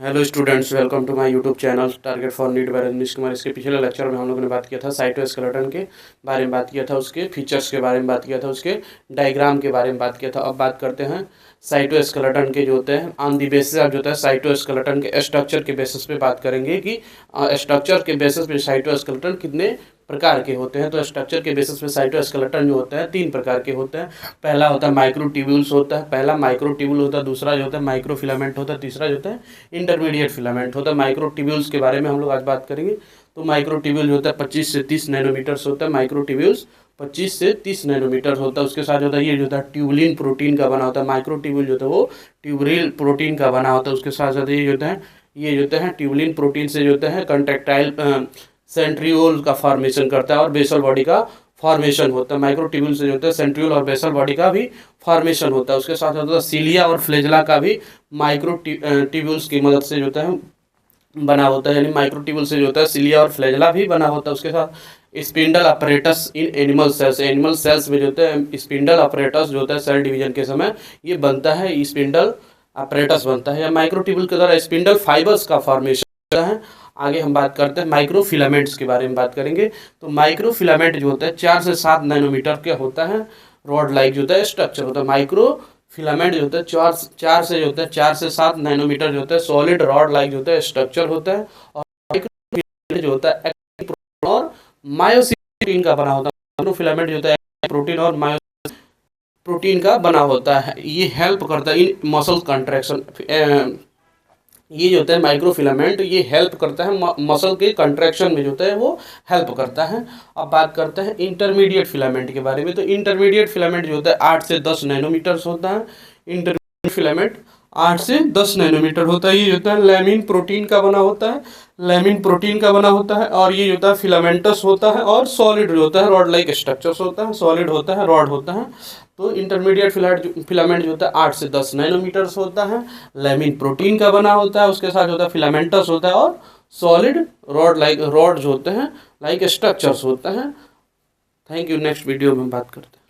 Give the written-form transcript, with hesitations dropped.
Hello students, welcome to my YouTube channel target for NEET by Rajnish Kumar. इसके पिछले lecture में हम लोगों ने बात किया था साइटोस्केलेटन के बारे में, बात किया था उसके फीचर्स के बारे में, बात किया था उसके डायग्राम के बारे में बात किया था। अब बात करते हैं साइटोस्केलेटन के जो होते हैं ऑन दी बेसिस ऑफ जो होता है साइटोस्केलेटन के स्ट्रक्चर के बेसिस पे बात करेंगे कि स्ट्रक्चर के बेसिस पे साइटोस्केलेटन कितने प्रकार के होते हैं। तो स्ट्रक्चर के बेसिस पे साइटोस्केलेटन जो होता है 3 प्रकार के होते हैं। पहला होता है माइक्रोट्यूब्यूल्स होता है, पहला माइक्रोट्यूब्यूल होता है, दूसरा जो होता है माइक्रोफिलामेंट होता है, तीसरा जो होता है इंटरमीडिएट फिलामेंट होता है। माइक्रोट्यूब्यूल्स के बारे में हम लोग आज बात करेंगे। तो माइक्रोट्यूब्यूल होता है 25 से 30 नैनोमीटर्स होता है। माइक्रोट्यूब्यूल्स 25 से 30 नैनोमीटर होता है। उसके साथ होता है ये जो होता है ट्यूबुलिन प्रोटीन का बना होता है। माइक्रोट्यूब्यूल जो होता है वो ट्यूबुलिन प्रोटीन का बना होता है। उसके साथ साथ ये जो होता है ट्यूबुलिन प्रोटीन से जो होता है कंट्रैक्टाइल सेंट्रियोल का फॉर्मेशन करता है और बेसल बॉडी का फॉर्मेशन होता है। माइक्रोट्यूब्यूल से जो होता है सेंट्रियोल और बेसल बॉडी का भी फॉर्मेशन होता है। उसके साथ होता है सीलिया और फ्लेजला का भी माइक्रोट्यूब्यूल्स की मदद से जो होता है बना होता है, यानी माइक्रोट्यूब्यूल से जो होता है सीलिया और फ्लेजला भी बना होता है। उसके साथ spindle apparatus in animal cells, animal cells में जो होता है स्पिंडल अपरेटस जो होता है सेल डिवीजन के समय ये बनता है, स्पिंडल अपरेटस बनता है। या माइक्रोट्यूब्यूल के द्वारा स्पिंडल फाइबर्स का फॉर्मेशन होता है। आगे हम बात करते हैं माइक्रोफिलामेंट्स के बारे में बात करेंगे। तो माइक्रोफिलामेंट जो होता है 4 से 7 नैनोमीटर का होता है, रॉड लाइक जो होता है स्ट्रक्चर होता है। माइक्रोफिलामेंट जो होता है 4 से जो होता है 4 से 7 नैनोमीटर जो होता है सॉलिड रॉड लाइक जो होता है स्ट्रक्चर होता है। और माइक्रोफिलामेंट जो होता है प्रोटीन और मायोसिन का बना होता है। माइक्रोफिलामेंट जो होता है प्रोटीन और प्रोटीन का बना होता है। ये हेल्प करता है इन मसल कंट्रैक्शन। ये जो होता है माइक्रोफिलामेंट ये हेल्प करता है मसल के कंट्रैक्शन में जो होता है वो हेल्प करता है। अब बात करते हैं इंटरमीडिएट फिलामेंट के बारे में। तो इंटरमीडिएट फिलामेंट जो होता है 8 से 10 नैनोमीटर्स होता है। इंटरमीडिएट फिलामेंट 8 से 10 नैनोमीटर होता है। ये होता है लैमिन प्रोटीन का बना होता है, लैमिन प्रोटीन का बना होता है। और ये होता है फिलामेंटस होता है और सॉलिड जो होता है रॉड लाइक स्ट्रक्चर्स होता है, सॉलिड होता है, रॉड होता है। तो इंटरमीडिएट फिलामेंट जो होता है 8 से 10 नैनोमीटर्स होता है, लैमिन प्रोटीन का बना होता है, उसके साथ होता है फिलामेंटस होता है और सॉलिड रॉड जो होते हैं लाइक स्ट्रक्चर्स होता है। Thank you. नेक्स्ट वीडियो में बात करते हैं।